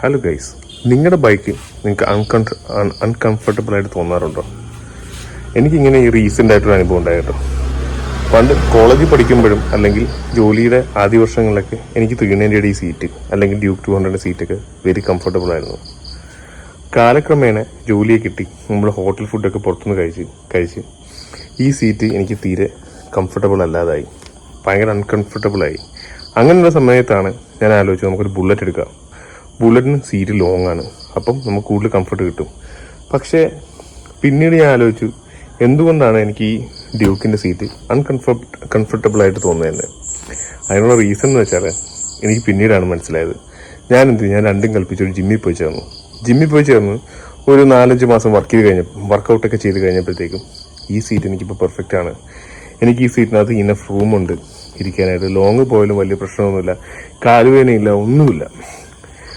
Hello guys, നിങ്ങളുടെ bike നിങ്ങൾക്ക് uncomfortable ആയിട്ട് തോന്നാറുണ്ടോ? എനിക്കിങ്ങനെ ഈ റീസെൻ്റ് ആയിട്ടൊരു അനുഭവം ഉണ്ടായിട്ടോ. പണ്ട് കോളേജിൽ പഠിക്കുമ്പോഴും അല്ലെങ്കിൽ ജോലിയുടെ ആദ്യ വർഷങ്ങളിലൊക്കെ എനിക്ക് 390 സീറ്റ് അല്ലെങ്കിൽ ഡ്യൂക്ക് 200 സീറ്റൊക്കെ വെരി കംഫർട്ടബിൾ ആയിരുന്നു. കാലക്രമേണ ജോലിയെ കിട്ടി, നമ്മൾ ഹോട്ടൽ ഫുഡൊക്കെ പുറത്തുനിന്ന് കഴിച്ച് ഈ സീറ്റ് എനിക്ക് തീരെ കംഫർട്ടബിൾ അല്ലാതായി, ഭയങ്കര അൺകംഫർട്ടബിളായി. അങ്ങനെയുള്ള സമയത്താണ് ഞാൻ ആലോചിച്ചത് നമുക്കൊരു ബുള്ളറ്റ് എടുക്കാം. ബുള്ളറ്റിന് സീറ്റ് ലോങ് ആണ്, അപ്പം നമുക്ക് കൂടുതൽ കംഫർട്ട് കിട്ടും. പക്ഷേ പിന്നീട് ഞാൻ ആലോചിച്ചു, എന്തുകൊണ്ടാണ് എനിക്ക് ഈ ഡ്യൂക്കിൻ്റെ സീറ്റ് കംഫർട്ടബിളായിട്ട് തോന്നുന്നത്. അതിനുള്ള റീസൺ എന്ന് വെച്ചാൽ എനിക്ക് പിന്നീടാണ് മനസ്സിലായത്. ഞാൻ രണ്ടും കൽപ്പിച്ച് ഒരു ജിമ്മിൽ പോയി ചേർന്ന് ഒരു 4-5 മാസം വർക്കൗട്ടൊക്കെ ചെയ്ത് കഴിഞ്ഞപ്പോഴത്തേക്കും ഈ സീറ്റ് എനിക്കിപ്പോൾ പെർഫെക്റ്റ് ആണ്. എനിക്ക് ഈ സീറ്റിനകത്ത് ഇനഫ് റൂമുണ്ട് ഇരിക്കാനായിട്ട്. ലോങ് പോയാലും വലിയ പ്രശ്നമൊന്നുമില്ല, കാലുവേദനയില്ല, ഒന്നുമില്ല.